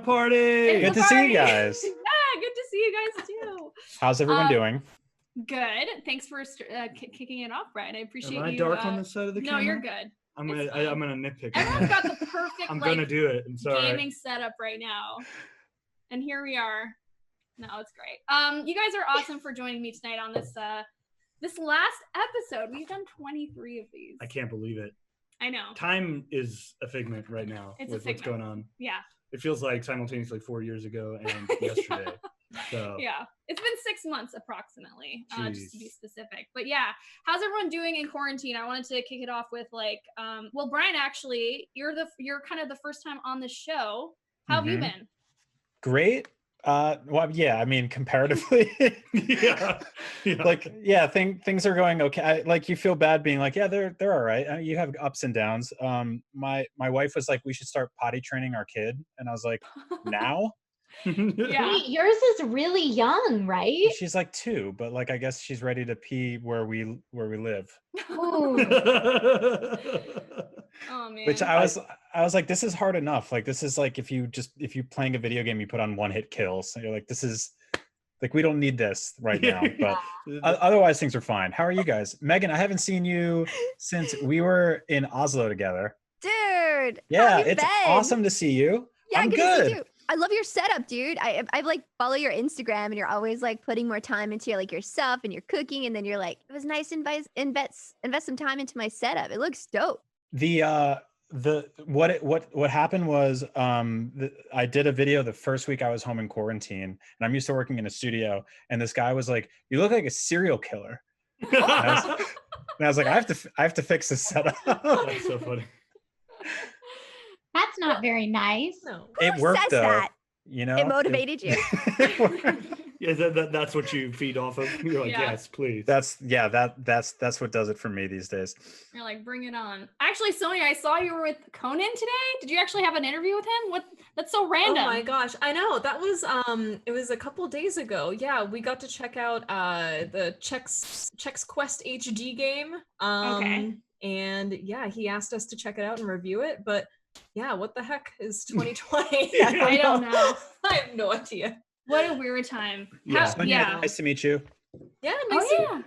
party. Good to see you guys. Yeah, good to see you guys too. How's everyone doing? Good. Thanks for kicking it off, Brian. I appreciate you. Am I dark on this side of the camera? No, you're good. I'm gonna nitpick. Everyone's got the perfect I'm gonna do it. I'm sorry. gaming setup right now. And here we are. No, it's great. You guys are awesome for joining me tonight on this this last episode. We've done 23 of these. I can't believe it. I know. Time is a figment right now with what's going on. Yeah. It feels like simultaneously 4 years ago and yesterday. So yeah, it's been 6 months approximately, just to be specific. But yeah, how's everyone doing in quarantine? I wanted to kick it off with like, well, Brian, actually, you're kind of the first time on the show. How have you been? Great. Well, yeah, I mean, comparatively, things are going okay. Like, you feel bad being like, yeah, they're all right. You have ups and downs. My wife was like, we should start potty training our kid, and I was like, now? Yeah. Wait, yours is really young, right? She's like 2, but like, I guess she's ready to pee where we live. Oh man. Which I was like, this is hard enough. Like, this is like if you playing a video game, you put on one-hit kills. So you're like, this is like, we don't need this right now. But otherwise, things are fine. How are you guys? Meghan, I haven't seen you since we were in Oslo together. Dude. Yeah, it's awesome to see you. Yeah, I'm good good. to see you. I love your setup, dude. I like follow your Instagram, and you're always like putting more time into like yourself and your cooking, and then you're like, it was nice to invest some time into my setup. It looks dope. What happened was I did a video the first week I was home in quarantine, and I'm used to working in a studio, and this guy was like, you look like a serial killer. And I was like, I have to fix this setup. That's so funny. That's not very nice. No. It worked though. That? You know, it motivated you. Yeah, that's what you feed off of. You're like, yes, please. That's what does it for me these days. You're like, bring it on. Actually, Sonia, I saw you were with Conan today. Did you actually have an interview with him? That's so random. Oh my gosh, I know. That was it was a couple days ago. Yeah, we got to check out the Chex Quest HD game. Okay. And yeah, he asked us to check it out and review it, but yeah, what the heck is 2020? I don't know. I have no idea. What a weird time. Nice to meet you. Yeah, nice to meet you.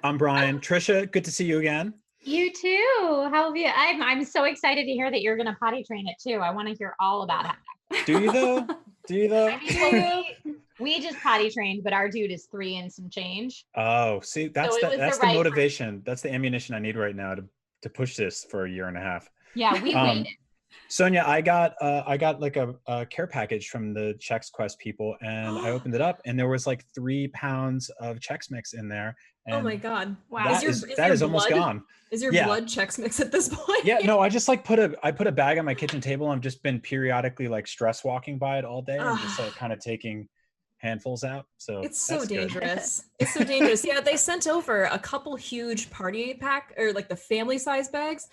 I'm Brian. Trisha, good to see you again. You too. How have you? I'm so excited to hear that you're gonna potty train it too. I want to hear all about it. Do you though? I mean, we just potty trained, but our dude is 3 and some change. Oh, see, that's So the motivation. That's the ammunition I need right now to push this for a year and a half. Yeah, we waited. Sonia, I got like a care package from the Chex Quest people, and I opened it up, and there was like 3 pounds of Chex Mix in there. And oh my god! Wow, that is almost gone. Is your blood Chex Mix at this point? Yeah, no, I just like put a bag on my kitchen table. I've just been periodically like stress walking by it all day, and just like kind of taking handfuls out. So it's so dangerous. It's so dangerous. Yeah, they sent over a couple huge party pack or like the family size bags,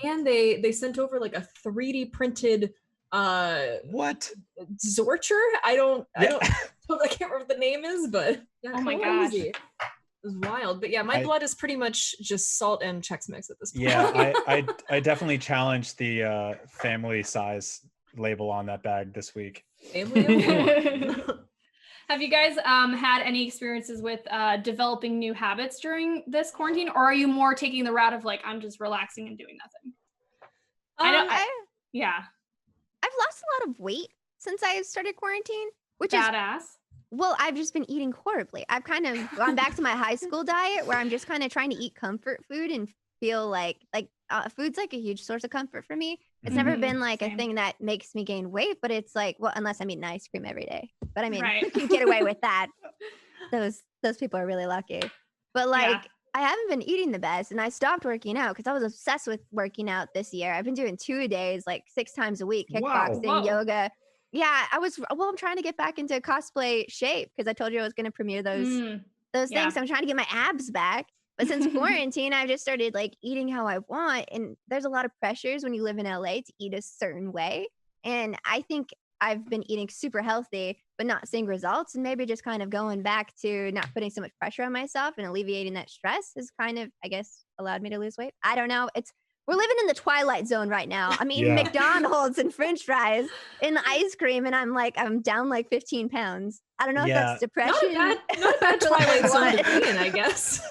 and they sent over like a 3D printed what Zorcher? I can't remember what the name is, but yeah, oh my gosh. It was wild. But yeah, my blood is pretty much just salt and Chex Mix at this point. Yeah, I definitely challenged the family size label on that bag this week. Family. Have you guys had any experiences with developing new habits during this quarantine, or are you more taking the route of like, I'm just relaxing and doing nothing? I've lost a lot of weight since I started quarantine, which badass. Well, I've just been eating horribly. I've kind of gone back to my high school diet where I'm just kind of trying to eat comfort food and feel like food's like a huge source of comfort for me. It's never been like a thing that makes me gain weight, but it's like, well, unless I'm eating ice cream every day. But I mean, right. Who can get away with that? Those people are really lucky. But like, I haven't been eating the best, and I stopped working out because I was obsessed with working out this year. I've been doing 2-a-days, like 6 times a week, kickboxing, yoga. Yeah, I'm trying to get back into cosplay shape because I told you I was going to premiere those things. So I'm trying to get my abs back. But since quarantine, I've just started like eating how I want. And there's a lot of pressures when you live in LA to eat a certain way. And I think I've been eating super healthy, but not seeing results. And maybe just kind of going back to not putting so much pressure on myself and alleviating that stress has kind of, I guess, allowed me to lose weight. I don't know. It's We're living in the twilight zone right now. I'm eating Yeah. McDonald's and French fries and the ice cream, and I'm down like 15 pounds. I don't know if that's depression. Not a bad Twilight Zone to be in, I guess.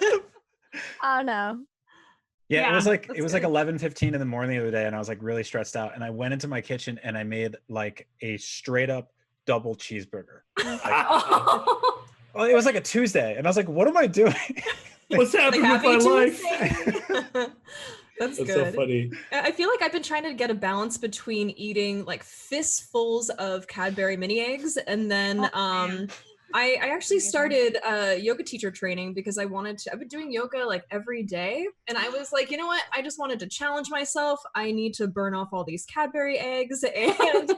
I don't know. Yeah, it was like that's 11:15 in the morning the other day, and I was like really stressed out. And I went into my kitchen and I made like a straight up double cheeseburger. Well, it was like a Tuesday, and I was like, "What am I doing? What's happening with my life?" That's That's good. so funny. I feel like I've been trying to get a balance between eating like fistfuls of Cadbury mini eggs, and then I actually started yoga teacher training because I've been doing yoga like every day, and I was like, you know what? I just wanted to challenge myself. I need to burn off all these Cadbury eggs, and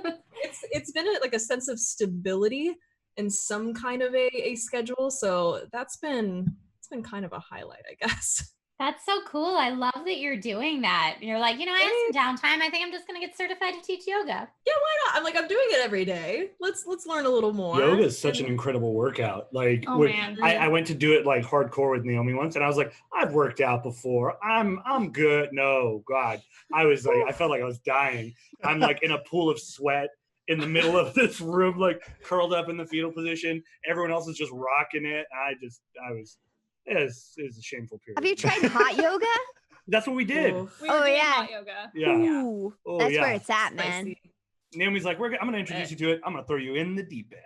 it's been like a sense of stability and some kind of a schedule. So it's been kind of a highlight, I guess. That's so cool. I love that you're doing that. You're like, I have some downtime. I think I'm just going to get certified to teach yoga. Yeah, why not? I'm doing it every day. Let's learn a little more. Yoga is such an incredible workout. Like, man. I went to do it like hardcore with Naomi once, and I was like, I've worked out before. I'm good. No, God, I was like, I felt like I was dying. I'm like in a pool of sweat in the middle of this room, like curled up in the fetal position. Everyone else is just rocking it. It's a shameful period. Have you tried hot yoga? That's what we did. We were doing hot yoga. Yeah. Ooh, Oh, that's yeah. where it's at, man. Spicy. Naomi's like, I'm going to introduce you to it. I'm going to throw you in the deep end.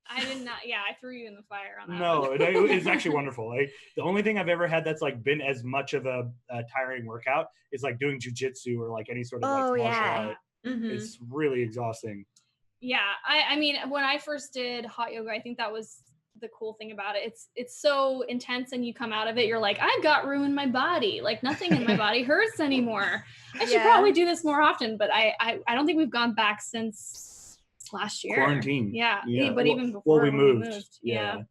I did not. Yeah, I threw you in the fire on that. No, one. it's actually wonderful. Like, the only thing I've ever had that's like been as much of a tiring workout is like doing jujitsu or like any sort of like martial art. Mhm. It's really exhausting. Yeah, I mean, when I first did hot yoga, I think that was the cool thing about it. It's so intense, and you come out of it, you're like, I've got room in my body. Like nothing in my body hurts anymore. I should probably do this more often, but I don't think we've gone back since last year. Quarantine. Yeah, Yeah. but Well- even before well, we when moved. Yeah.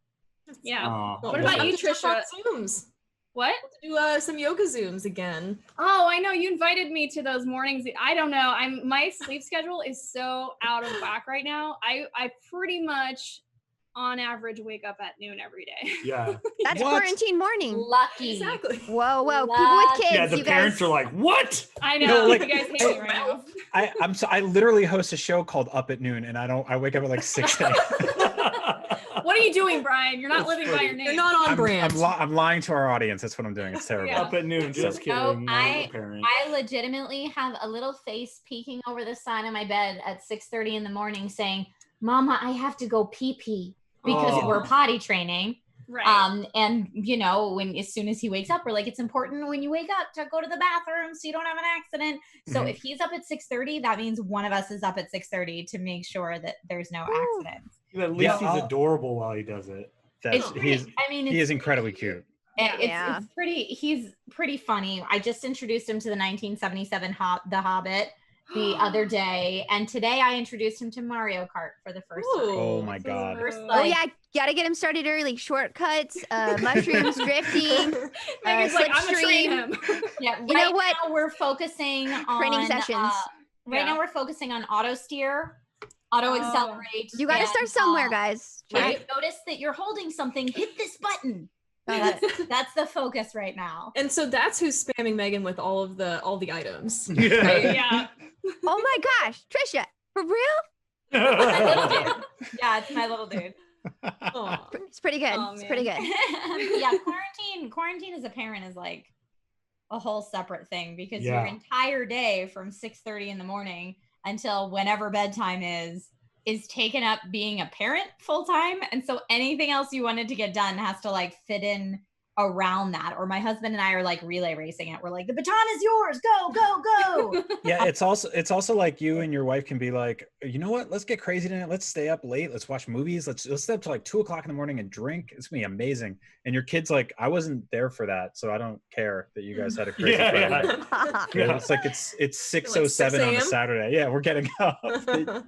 Aw. What about you, Trisha? Zooms. What? Do some yoga Zooms again. Oh, I know you invited me to those mornings. I don't know. My sleep schedule is so out of whack right now. I pretty much on average wake up at noon every day. Yeah. That's What? quarantine morning. Lucky. Exactly. Whoa, people with Lucky. kids. Yeah, the you parents guys, are like, what? I You know, know, like- you guys hate me right now. I literally host a show called Up at Noon, and I wake up at like 6 a.m. What are you doing, Brian? You're not That's living by funny. your name. You're not on brand. I'm lying to our audience. That's what I'm doing. It's terrible. Yeah. Up at noon, just kidding. No, I'm a parent. I legitimately have a little face peeking over the side of my bed at 6:30 in the morning saying, Mama, I have to go pee pee because Oh. we're potty training. Right. And as soon as he wakes up, we're like, it's important when you wake up to go to the bathroom so you don't have an accident. So Mhm. if he's up at 6:30, that means one of us is up at 6:30 to make sure that there's no accidents. At least Yeah, he's adorable while he does it. That's He is incredibly cute. Yeah. He's pretty funny. I just introduced him to the 1977 The Hobbit the other day, and today I introduced him to Mario Kart for the first time. Oh my God. First, Oh like, yeah, gotta get him started early. Shortcuts, mushrooms, drifting, Megan's like, I'm gonna train slipstream. him. Yeah, You know what? now we're focusing on Training sessions. Right now we're focusing on auto steer, auto accelerate. You gotta start and, somewhere, guys. When Right? you notice that you're holding something, hit this button. Oh, That's the focus right now. And so that's who's spamming Megan with all the items. Yeah. Yeah. Oh my gosh, Trisha, for real? Little dude. Yeah, it's my little dude. Aw. It's pretty good. Oh, It's pretty good. Yeah, quarantine as a parent is like a whole separate thing because Yeah. your entire day from 6:30 in the morning until whenever bedtime is taken up being a parent full time. And so anything else you wanted to get done has to like fit in around that. Or my husband and I are like relay racing it. We're like, the baton is yours. Go, go, go. Yeah, it's also like you and your wife can be like, you know what? Let's get crazy tonight. Let's stay up late. Let's watch movies. Let's stay up to like 2:00 in the morning and drink. It's gonna be amazing. And your kid's like, I wasn't there for that, so I don't care that you guys had a crazy Yeah, Friday. yeah. Yeah, it's like it's 6:07 on a 6 Saturday. Yeah, we're getting up.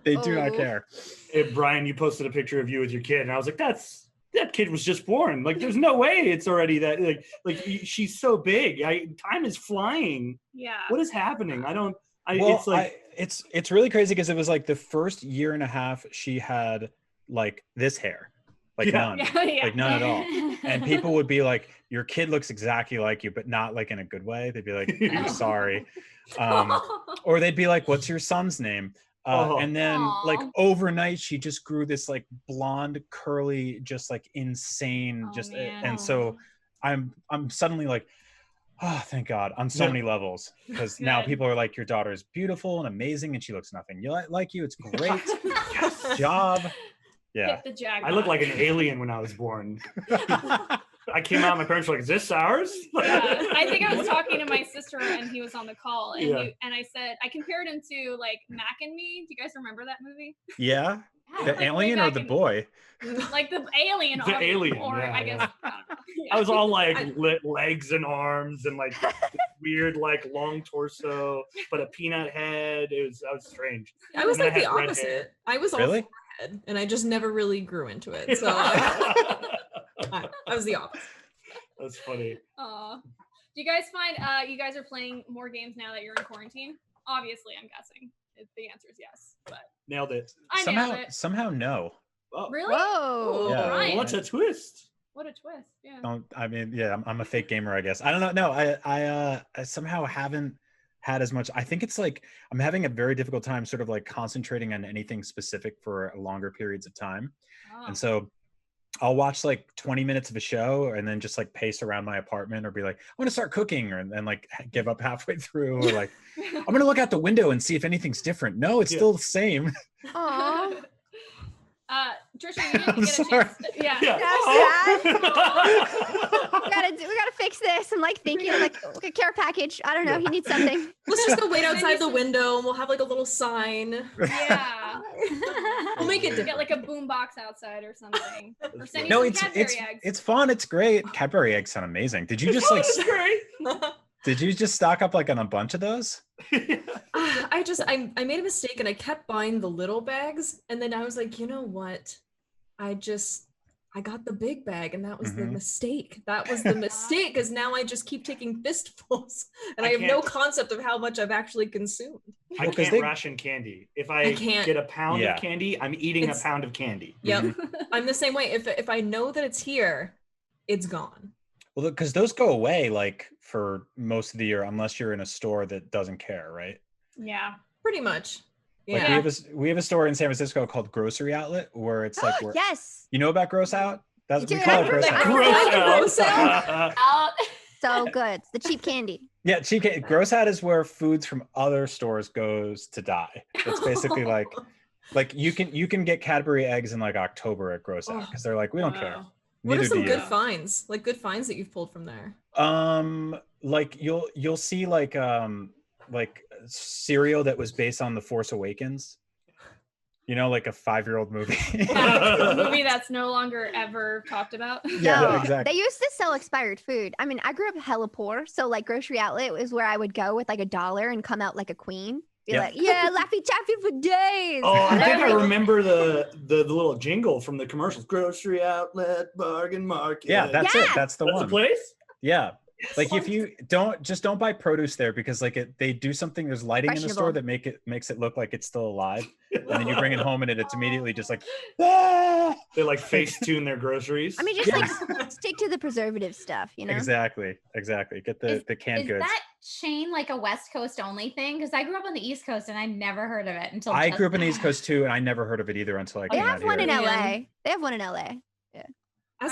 They do not Oh. care. Hey, Brian, you posted a picture of you with your kid, and I was like, that kid was just born. Like, there's no way it's already that. Like she's so big. Time is flying. Yeah. What is happening? Well, It's like, it's really crazy because it was like the first year and a half she had like this hair, like none, Yeah. like none at all. And people would be like, your kid looks exactly like you, but not like in a good way. They'd be like, I'm sorry. Or they'd be like, what's your son's name? And then like overnight, she just grew this like blonde, curly, just like insane, and so I'm suddenly like, oh, thank God, on so many levels, because now people are like, your daughter is beautiful and amazing, and she looks nothing like you. It's great. Yes. Job. Yeah. Hit the jackpot. I looked like an alien when I was born. I came out, my parents were like, is this ours? Yeah, I think I was talking to my sister and he was on the call, and I said, I compared him to like Mac and Me. Do you guys remember that movie? Yeah. The like alien or the boy? Like the alien. The alien. Or yeah, I guess. yeah. I don't know. I was all like legs and arms and like weird like long torso, but a peanut head. I was strange. I was like the opposite. I was all forehead, and I just never really grew into it. So I was the opposite. That's funny. Do you guys find you guys are playing more games now that you're in quarantine? Obviously, I'm guessing the answer is yes, but nailed it. Somehow no. Oh. Really? Whoa. Yeah. Ryan. What's a twist? What a twist. Yeah. I mean, yeah, I'm a fake gamer, I guess. I don't know. No, I somehow haven't had as much. I think it's like I'm having a very difficult time sort of like concentrating on anything specific for longer periods of time. And so I'll watch like 20 minutes of a show and then just like pace around my apartment or be like, I'm going to start cooking, or then like give up halfway through, or like, I'm going to look out the window and see if anything's different. No, it's still the same. Aww. Trisha, you didn't get a chance. Yeah. That's sad. we gotta fix this. I'm like thinking like a care package. I don't know. He needs something. Let's just go wait outside the window and we'll have like a little sign. Yeah. We'll make it get like a boom box outside or something. Or send you No, some it's Cadbury eggs. it's fun. It's great. Cadbury eggs sound amazing. Did you just like? Did you just stock up like on a bunch of those? I made a mistake and I kept buying the little bags, and then I was like, you know what? I got the big bag, and that was the mistake. That was the mistake, because now I just keep taking fistfuls, and I have no concept of how much I've actually consumed. I can't ration candy. If I get a pound of candy, I'm eating a pound of candy. Yep. I'm the same way. If I know that it's here, it's gone. Well, because those go away like for most of the year, unless you're in a store that doesn't care, right? Yeah, pretty much. Yeah. Like we have a store in San Francisco called Grocery Outlet, where it's like, yes. You know about Gross Out? We call it Gross Out. Gross Out. So good. It's the cheap candy. Yeah, cheap candy. Gross Out is where foods from other stores goes to die. It's basically like you can get Cadbury eggs in like October at Gross Out because they're like, we don't care. What are some good finds? Like good finds that you've pulled from there? Like you'll see like cereal that was based on The Force Awakens. You know, like a 5-year-old movie. A movie that's no longer ever talked about. Yeah, exactly. They used to sell expired food. I mean, I grew up hella poor, so like Grocery Outlet was where I would go with like $1 and come out like a queen. Be like, yeah, Laffy Taffy for days. Oh, I think I remember the little jingle from the commercials. Grocery Outlet, Bargain Market. Yeah, that's it. That's the one. The place? Yeah. Like if you don't buy produce there, because like they do something, there's lighting in the store that makes it look like it's still alive, and then you bring it home and it's immediately just like they like face tune their groceries. I mean, just like stick to the preservative stuff, you know? Exactly. Get the canned goods. Is that chain like a West Coast only thing? Because I grew up on the East Coast and I never heard of it until I grew up on the East Coast too, and I never heard of it either until I came out here. They have one in LA. Yeah. I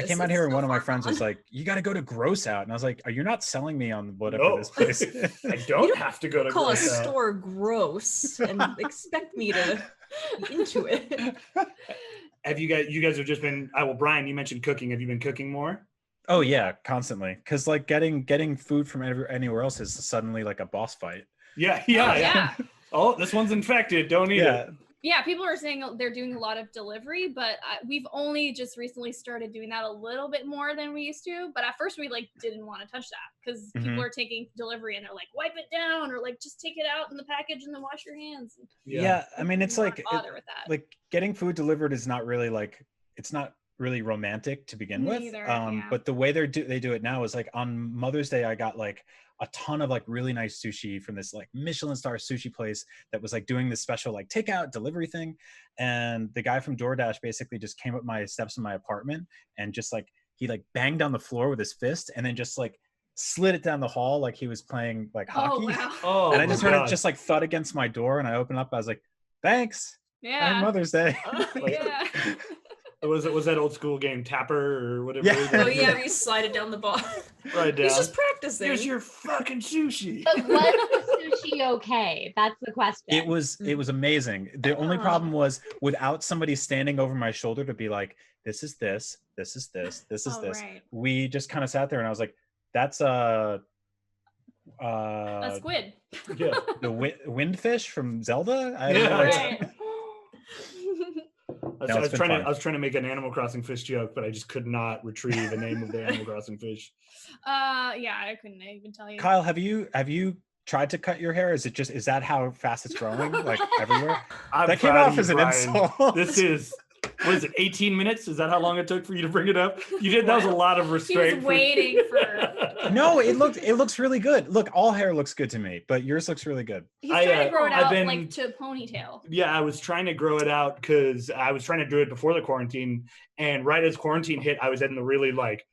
came out here and one of my friends was like, you got to go to Gross Out. And I was like, are you not selling me on whatever this place is? I don't have to go to call Gross a store gross and expect me to be into it. Have you guys have just been, well, Brian, you mentioned cooking. Have you been cooking more? Oh yeah, constantly. Cause like getting food from anywhere else is suddenly like a boss fight. Yeah. Oh, this one's infected. Don't eat it. Yeah, people are saying they're doing a lot of delivery, but we've only just recently started doing that a little bit more than we used to. But at first we like didn't want to touch that because people are taking delivery and they're like, wipe it down, or like just take it out in the package and then wash your hands. Yeah, I mean, it's like bother with that. Like getting food delivered is not really like, it's not really romantic to begin with. Either, but the way they do it now is like on Mother's Day I got like a ton of like really nice sushi from this like Michelin star sushi place that was like doing this special like takeout delivery thing. And the guy from DoorDash basically just came up my steps in my apartment and just like, he like banged down the floor with his fist and then just like slid it down the hall like he was playing like hockey. Wow. Oh, And I just heard God. it just like thud against my door, and I opened up. I was like, "Thanks, Yeah. Happy Mother's Day." Yeah. Was that old school game Tapper or whatever? Yeah. it is? Oh yeah, we slide it down the bar. Right down. He's just practicing. Here's your fucking sushi. But was the sushi okay? That's the question. It was amazing. The only problem was without somebody standing over my shoulder to be like, "This is this, this is this, this is Oh, this." right. We just kind of sat there, and I was like, "That's a squid. Yeah. the windfish from Zelda." I don't know, Yeah. like- Right. I No, was it's been trying fun. to. I was trying to make an Animal Crossing fish joke, but I just could not retrieve the name of the Animal Crossing fish. Yeah, I couldn't even tell you. Kyle, have you tried to cut your hair? Is that how fast it's growing, like everywhere? I'm That came proud off of as you, an Brian. insult. This is, what is it, 18 minutes? Is that how long it took for you to bring it up? You did. That was a lot of He restraint. was waiting for. No, it looks really good. Look, all hair looks good to me, but yours looks really good. He's I, trying to grow it I've out been- like to a ponytail. Yeah, I was trying to grow it out because I was trying to do it before the quarantine. And right as quarantine hit, I was in the really like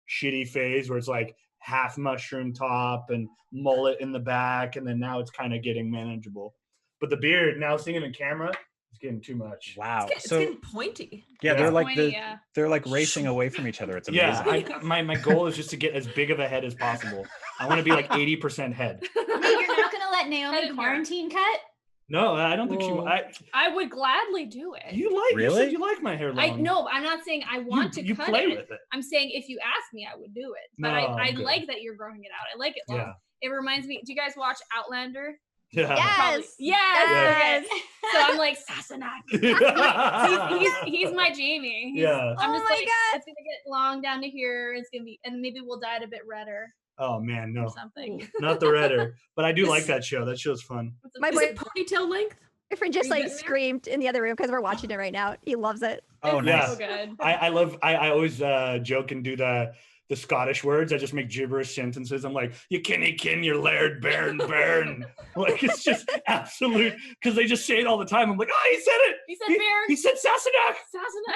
shitty phase where it's like half mushroom top and mullet in the back. And then now it's kind of getting manageable. But the beard, now seeing it in camera, it's getting too much. Wow. It's So getting pointy. yeah, Yeah. they're like Pointy, yeah. they're like racing away from each other. It's amazing. Yeah, my goal is just to get as big of a head as possible. I want to be like 80% head. Wait, you're not gonna let Head Naomi and hair. quarantine cut? No, I don't think she. Whoa. I would gladly do it. You like? You Really? said you like my hair long. I no, I'm not saying I want to You cut play it. with it. I'm saying if you ask me, I would do it. But No, I I'm good. like that you're growing it out. I like it long. Yeah. It reminds me. Do you guys watch Outlander? Yeah. Probably. Yes. Yes. Okay. So I'm like Sassenach. Yeah. He's my Jamie. Yeah. I'm Oh just my like, God. it's gonna get long down to here. It's gonna be, and maybe we'll dye it a bit redder Oh man, or no, something. not the redder. But I do like that show. That show's fun. My Is it ponytail length? boyfriend just Are you like getting there? screamed in the other room because we're watching it right now. He loves it. Oh, It's nice. so good. I love. I always joke and do the Scottish words. I just make gibberish sentences. I'm like, you kenny kin, your laird, bairn, bairn. Like it's just absolute because they just say it all the time. I'm like, oh, he said it. He said Baron. He said Sassenach.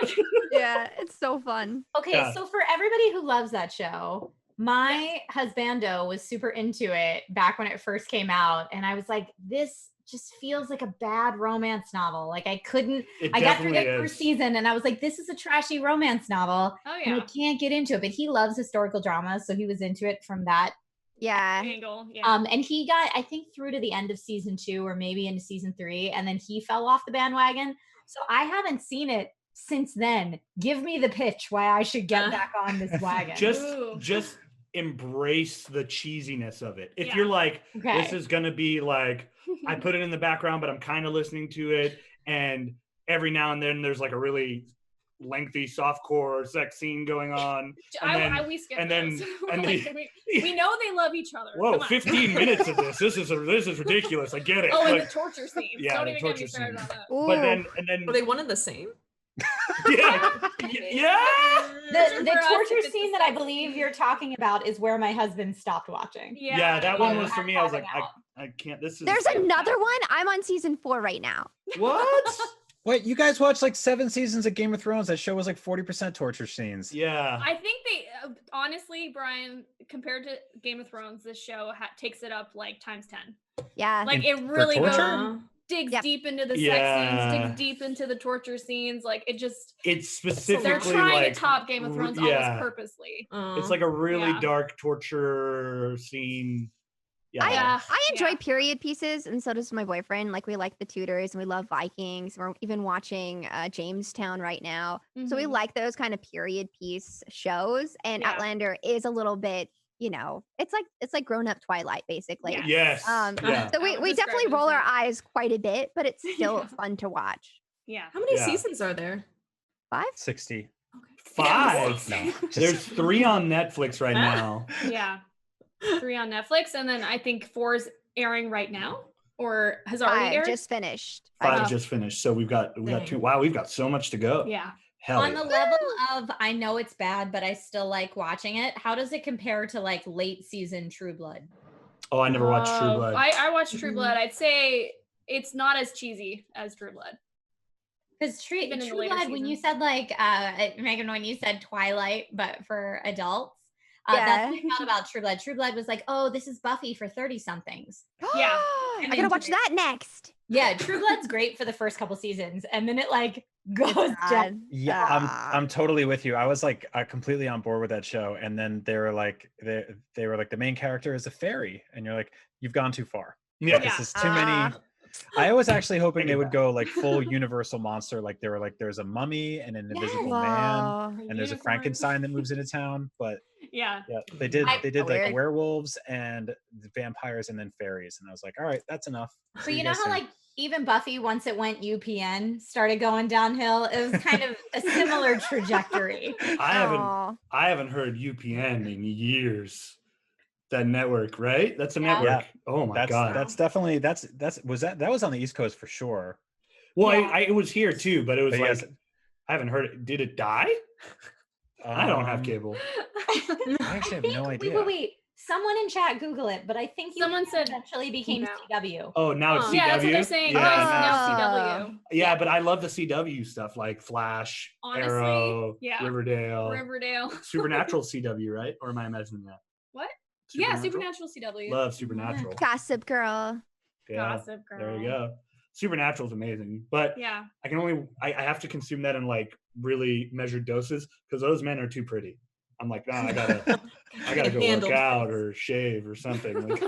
Sassenach. Yeah, it's so fun. Okay, Yeah. so for everybody who loves that show, my husbando was super into it back when it first came out, and I was like, this just feels like a bad romance novel. Like I couldn't. It I got through definitely the first is. season, and I was like, this is a trashy romance novel, Oh and I yeah. can't get into it. But he loves historical dramas, so he was into it from that. Yeah. Angle. Yeah. And he got, I think, through to the end of season 2 or maybe into season 3, and then he fell off the bandwagon. So I haven't seen it since then. Give me the pitch why I should get back on this wagon. Ooh. Just embrace the cheesiness of it. If Yeah. you're like, Okay. this is gonna be like, I put it in the background, but I'm kind of listening to it, and every now and then there's like a really lengthy softcore sex scene going on. We skip and then- those. and Like, then- we know they love each other. Whoa, Come on. 15 minutes of this. This is ridiculous. I get it. Oh, and Like, the torture scenes. Yeah, Don't the even get me torture started scenes. on that. Ooh. but then Are they one and the same? yeah, yeah. The For us, torture it's scene the that I sex believe scene. you're talking about is where my husband stopped watching. Yeah, that one Yeah. was for me. I was like, Passing out. I can't. This is There's another one. I'm on season 4 right now. what? Wait, you guys watched like 7 seasons of Game of Thrones? That show was like 40% torture scenes. Yeah. I think they honestly, Brian, compared to Game of Thrones, this show takes it up like times 10. Yeah. Like And it really torture? goes digs Yep. deep into the sex Yeah. scenes, digs deep into the torture scenes. Like it just It's specifically they're trying like to top Game of Thrones yeah. almost purposely. It's like a really Yeah. dark torture scene. Yeah. I enjoy Yeah. period pieces, and so does my boyfriend. Like we like the Tudors, and we love Vikings. We're even watching Jamestown right now, so we Mhm. like those kind of period piece shows. And Yeah. Outlander is a little bit, it's like grown up Twilight, basically. Yeah. Yes. Yeah. So I we would describe definitely it as roll our that. eyes quite a bit, but it's still Yeah. fun to watch. Yeah. How many Yeah. seasons are there? 5? 60. 5. No, There's 3 on Netflix right Ah. now. Yeah. 3 on Netflix, and then I think 4 is airing right now, or has already 5 aired. just finished. 5 Wow. just finished. So we've got Dang. 2. Wow, we've got so much to go. Yeah. Hell On yeah. the level of I know it's bad, but I still like watching it. How does it compare to like late season True Blood? Oh, I never watched True Blood. I watched True Blood. I'd say it's not as cheesy as True Blood. Because True Blood, when you said like Megan, when you said Twilight, but for adults, that's what I felt about True Blood. True Blood was like, oh, this is Buffy for 30-somethings. Yeah, I gotta watch that next. Yeah, True Blood's great for the first couple seasons, and then it like goes down. Yeah, I'm totally with you. I was like completely on board with that show, and then they were like the main character is a fairy, and you're like, you've gone too far. Yeah, this is too many. I was actually hoping they would go like full Universal monster, like they were like there's a mummy and an invisible man, and there's a Frankenstein that moves into town, but yeah, they did like werewolves and vampires and then fairies, and I was like, all right, that's enough. So you know how like even Buffy, once it went UPN, started going downhill. It was kind of a similar trajectory. I haven't heard UPN in years. That network, right? That's a network. Yeah. Oh my god. That's definitely that was on the East Coast for sure. Well, it was here too, but it was like I haven't heard it. Did it die? I don't have cable. I actually have no idea. Wait. Someone in chat Google it, but I think someone said eventually became CW. Oh, now it's CW. Yeah, that's what they're saying. Now CW. Yeah, but I love the CW stuff like Flash, honestly, Arrow, Riverdale. Supernatural CW, right? Or am I imagining that? What? Yeah, Supernatural CW. Love Supernatural. Gossip Girl. Yeah, Gossip Girl. There you go. Supernatural is amazing, but I have to consume that in like really measured doses because those men are too pretty. I'm like, nah, I gotta go work out or shave or something. Like,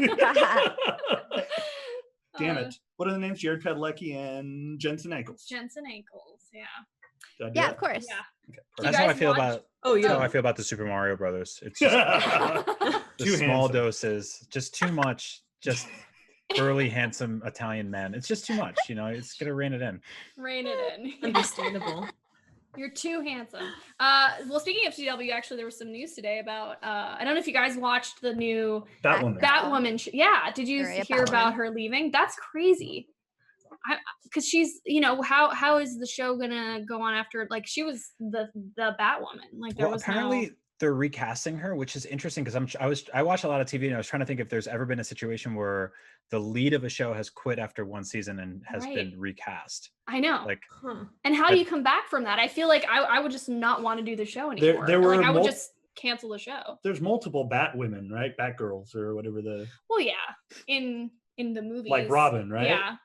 damn it! What are the names? Jared Padalecki and Jensen Ackles. Jensen Ackles, yeah. Yeah, of course. Yeah. Okay. That's how I feel about. That's how I feel about the Super Mario Brothers. It's just the small doses, just too much. Just early handsome Italian men. It's just too much. You know, it's gonna rein it in. Rein it in. Understandable. You're too handsome. Well, speaking of CW, actually, there was some news today about. I don't know if you guys watched the new Batwoman. Yeah, did you hear about her leaving? That's crazy. Because she's, you know, how is the show gonna go on after? Like, she was the Batwoman. Like, there was apparently they're recasting her, which is interesting because I watch a lot of TV and I was trying to think if there's ever been a situation where the lead of a show has quit after one season and has been recast. I know. Like, and how do you come back from that? I feel like I would just not want to do the show anymore. I would just cancel the show. There's multiple Batwomen, right? Batgirls or whatever the. Well, yeah, in the movies, like Robin, right? Yeah.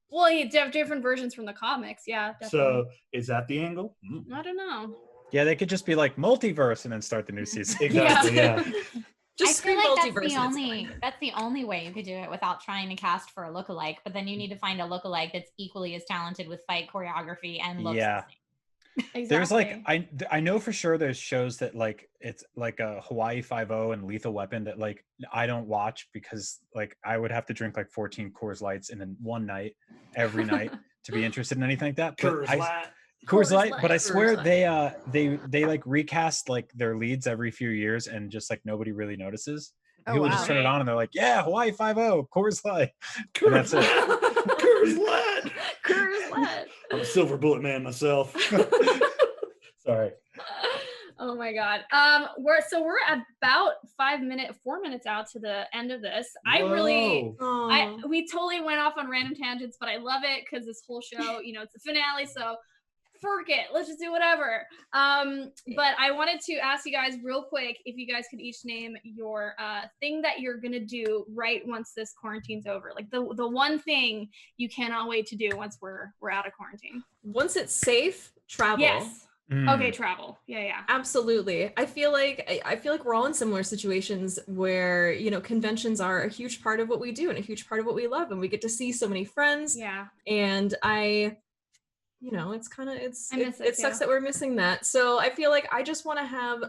Well, you have different versions from the comics. Yeah. Definitely. So is that the angle? I don't know. Yeah, they could just be like multiverse and then start the new season. Exactly. Yeah. Just I feel like that's the only way you could do it without trying to cast for a lookalike. But then you need to find a lookalike that's equally as talented with fight choreography and looks the same. Exactly. There's like I know for sure there's shows that like it's like a Hawaii Five-0 and Lethal Weapon that like I don't watch because like I would have to drink like 14 Coors Lights in one night every night to be interested in anything like that. But Coors Light, but I swear they like recast like their leads every few years and just like nobody really notices. People just turn it on and they're like, yeah, Hawaii Five-0, Coors Light. And that's it. Coors Light. Coors Light. I'm a silver bullet man myself. Sorry. Oh my god. We're about 4 minutes out to the end of this. We totally went off on random tangents, but I love it because this whole show, you know, it's the finale, so fork it. Let's just do whatever. But I wanted to ask you guys real quick if you guys could each name your thing that you're gonna do right once this quarantine's over. Like the one thing you cannot wait to do once we're out of quarantine. Once it's safe, travel. Yes. Okay, travel. Yeah. Absolutely. I feel like we're all in similar situations where, you know, conventions are a huge part of what we do and a huge part of what we love, and we get to see so many friends. Yeah. And you know, it sucks that we're missing that. So I feel like I just want to have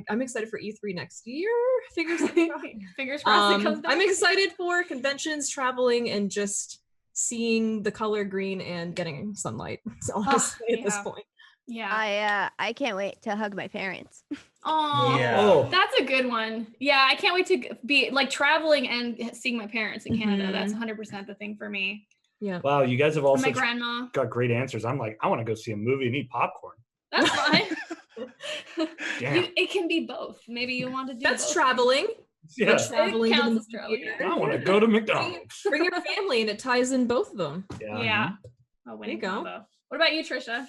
I'm excited for E3 next year. Fingers crossed it comes back. I'm excited for conventions, traveling, and just seeing the color green and getting sunlight. So honestly, at this point. Yeah. I can't wait to hug my parents. Oh, that's a good one. Yeah, I can't wait to be like traveling and seeing my parents in Canada. That's 100% the thing for me. Yeah. Wow, you guys have also my grandma got great answers. I'm like, I want to go see a movie and eat popcorn. That's fine. It can be both. Maybe you want to do that's both. Traveling. Yeah. Traveling It to the counts as movie travel. theater. I want to go to McDonald's. Bring your family, and it ties in both of them. Yeah. Oh, There you go. combo. What about you, Trisha?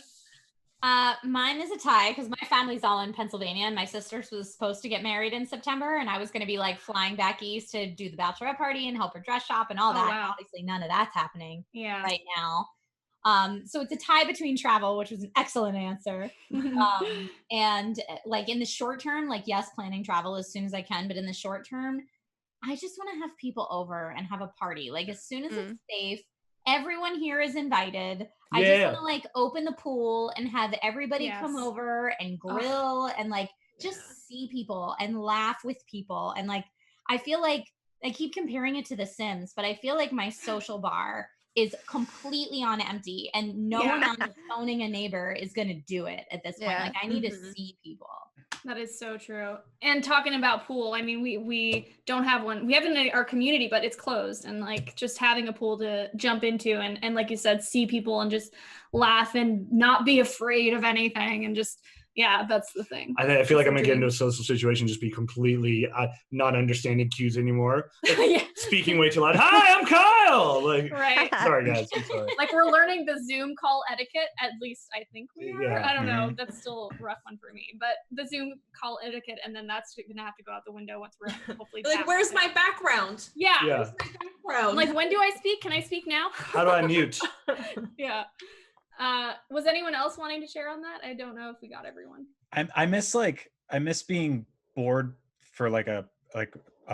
Mine is a tie because my family's all in Pennsylvania, and my sister was supposed to get married in September, and I was going to be like flying back east to do the bachelorette party and help her dress shop and all that. Wow. Obviously, none of that's happening Yeah. right now. So it's a tie between travel, which was an excellent answer. And like in the short term, like yes, planning travel as soon as I can, but in the short term, I just want to have people over and have a party. Like as soon as it's safe, everyone here is invited. I just want to like open the pool and have everybody come over and grill and like just see people and laugh with people. And like, I feel like I keep comparing it to The Sims, but I feel like my social bar is completely on empty and no amount of phoning a neighbor is going to do it at this point. Like I need to see people. That is so true. And talking about pool, I mean, we don't have one. We have it in our community, but it's closed. And like just having a pool to jump into and like you said, see people and just laugh and not be afraid of anything and just, that's the thing. I feel like I'm gonna get into a social situation, just be completely not understanding cues anymore. Like, speaking way too loud. Hi, I'm Kyle. Like, right. Sorry guys, I'm sorry. Like we're learning the Zoom call etiquette. At least I think we are. Yeah. I don't know. That's still a rough one for me. But the Zoom call etiquette, and then that's gonna have to go out the window once we're hopefully. Like, where's my background? Yeah. Where's my background? Like, when do I speak? Can I speak now? How do I mute? Yeah. Was anyone else wanting to share on that? I don't know if we got everyone. I miss being bored for like a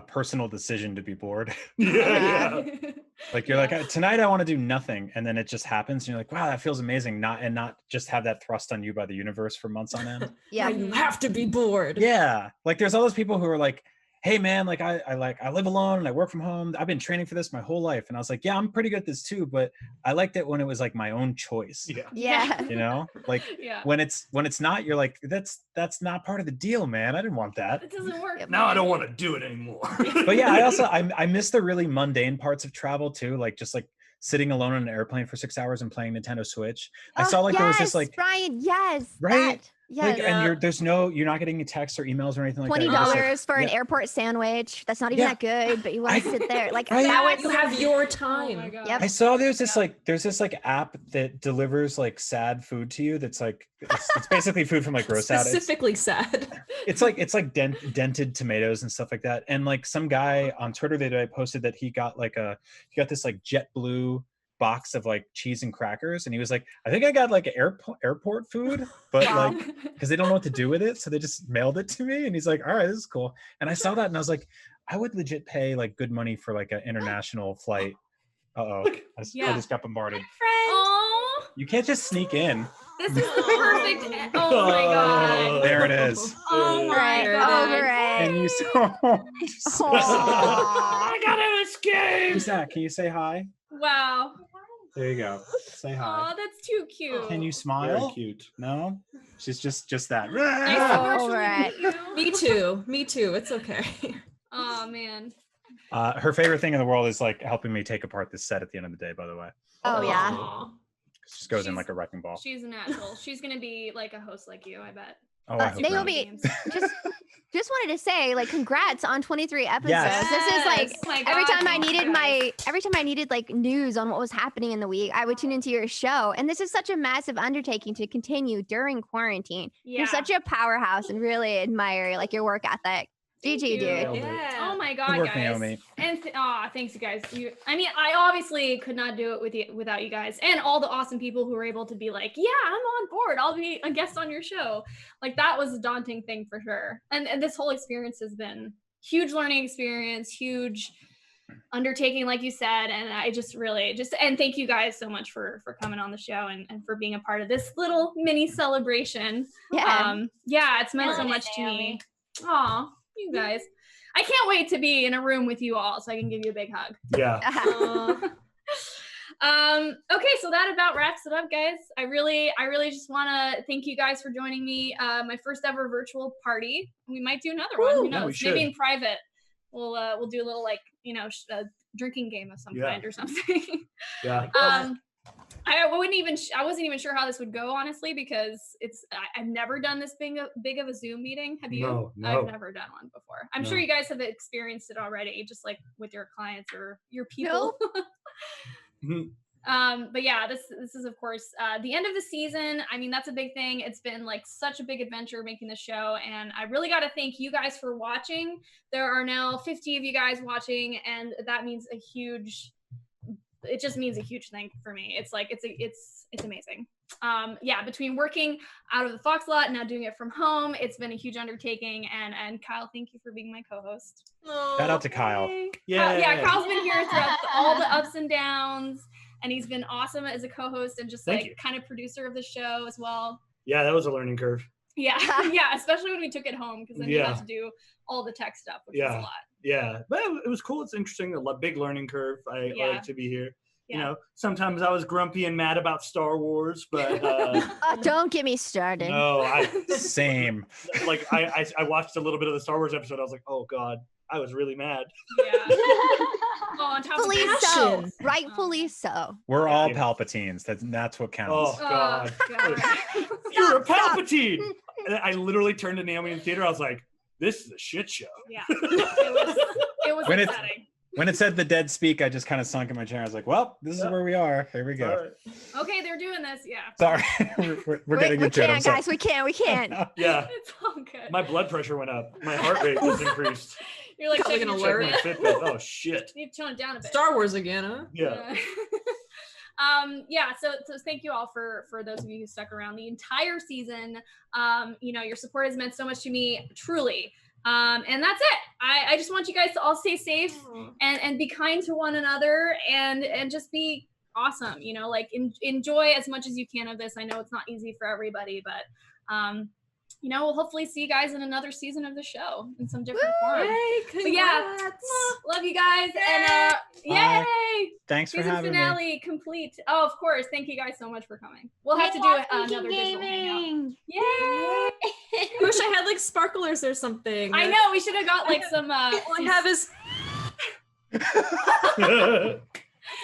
personal decision to be bored. Like you're like, tonight I want to do nothing, and then it just happens and you're like, wow, that feels amazing. Not just have that thrust on you by the universe for months on end. You have to be bored. Yeah, like there's all those people who are like, hey man, like I live alone and I work from home. I've been training for this my whole life. And I was like, yeah, I'm pretty good at this too, but I liked it when it was like my own choice. Yeah. You know, like when it's not, you're like, that's not part of the deal, man. I didn't want that. It doesn't work. Now I don't want to do it anymore. But yeah, I also I miss the really mundane parts of travel too, like just like sitting alone on an airplane for 6 hours and playing Nintendo Switch. I saw like there was this like Brian, right. Yes. Like, and you're not getting texts or emails or anything like that. $20 for an airport sandwich. That's not even that good, but you want to sit there. Like that would have your time. Oh my God. I saw there's this app that delivers like sad food to you. That's like it's basically food from like gross out. Specifically sad. It's like dented tomatoes and stuff like that. And like some guy on Twitter the other day posted that he got this like JetBlue box of like cheese and crackers, and he was like, I think I got like airport food, but like because they don't know what to do with it, so they just mailed it to me. And he's like, all right, this is cool. And I saw that and I was like, I would legit pay like good money for like an international flight. I just got bombarded. Oh, You can't just sneak in. this is the perfect. Oh my God. There it is. Oh my Over God. And you saw. I gotta escape. Can you say hi? Wow. There you go. Say hi. Oh, that's too cute. Can you Very smile? cute. No, she's just that. Nice to Over virtually meet you. Me too. It's okay. Oh man. Her favorite thing in the world is like helping me take apart this set at the end of the day. By the way, Oh yeah. Aw. she just goes in like a wrecking ball. She's a natural. She's gonna be like a host like you, I bet. Oh, I hope not. Naomi, just wanted to say, like, congrats on 23 episodes. Yes. This is like Oh my every God, time I guys. needed like news on what was happening in the week, I would tune into your show. And this is such a massive undertaking to continue during quarantine. You're such a powerhouse and really admire like your work ethic. GG, dude. Yeah. Oh my Good God, work, guys. Naomi. And thanks you guys. I mean, I obviously could not do it without you guys and all the awesome people who were able to be like, yeah, I'm on board. I'll be a guest on your show. Like that was a daunting thing for sure. And this whole experience has been huge learning experience, huge undertaking, like you said. And I just really and thank you guys so much for coming on the show and for being a part of this little mini celebration. Yeah. It's meant so much to me. Aw, you guys. I can't wait to be in a room with you all so I can give you a big hug. Yeah. Okay, so that about wraps it up, guys. I really just want to thank you guys for joining me. My first ever virtual party. We might do another one. Who Yeah, we knows? should. Maybe in private. We'll do a little like drinking game of some kind or something. Yeah. I wasn't even sure how this would go, honestly, because I've never done this big of a Zoom meeting. Have you? No. I've never done one before. I'm sure you guys have experienced it already, just like with your clients or your people. But yeah, this is of course the end of the season. I mean, that's a big thing. It's been like such a big adventure making the show, and I really got to thank you guys for watching. There are now 50 of you guys watching, and that means it just means a huge thing for me. It's like it's amazing. Yeah, between working out of the Fox lot and now doing it from home, it's been a huge undertaking. And Kyle, thank you for being my co-host. Shout out to Kyle. Yeah, Kyle's been here throughout all the ups and downs, and he's been awesome as a co-host and just kind of producer of the show as well. Yeah, that was a learning curve. Yeah, especially when we took it home, because then you had to do all the tech stuff, which was a lot. Yeah, but it was cool. It's interesting. A big learning curve. I like to be here. Yeah. You know, sometimes I was grumpy and mad about Star Wars, but don't get me started. No, same. Like I watched a little bit of the Star Wars episode. I was like, oh God, I was really mad. Yeah. On top Rightfully of so. Rightfully so. We're all Palpatines. That's what counts. Oh God. You're a Palpatine. And I literally turned to Naomi in the theater. I was like, this is a shit show. Yeah. It was upsetting. When it said the dead speak, I just kind of sunk in my chair. I was like, well, this is where we are. Here we go. Right. Okay, they're doing this. Yeah. Sorry. we're getting into it. We can't, guys. We can't. Yeah. It's all good. My blood pressure went up. My heart rate was increased. You're like checking an your alert. Fitbit. Oh shit. You need to tone it down a bit. Star Wars again, huh? Yeah. So thank you all for those of you who stuck around the entire season. Your support has meant so much to me, truly. And that's it. I just want you guys to all stay safe and be kind to one another and just be awesome. Enjoy as much as you can of this. I know it's not easy for everybody, but we'll hopefully see you guys in another season of the show in some different form. But yeah, love you guys. And yay! Thanks for season having finale me. Complete. Oh, of course. Thank you guys so much for coming. We'll have to do another digital hangout. Yay! I wish I had like sparklers or something. I know, we should have got like some all I have is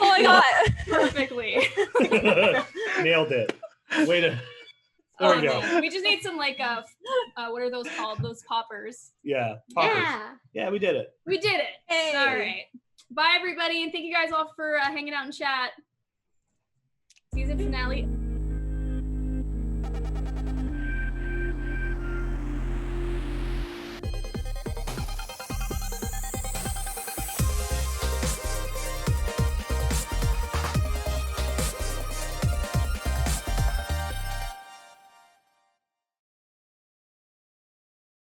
all I got. perfectly. Nailed it. Way to there we go. Man. We just need some like what are those called? Those poppers. Yeah. Poppers. Yeah, we did it. We did it. Hey. All right. Bye everybody, and thank you guys all for hanging out and chat. Season finale.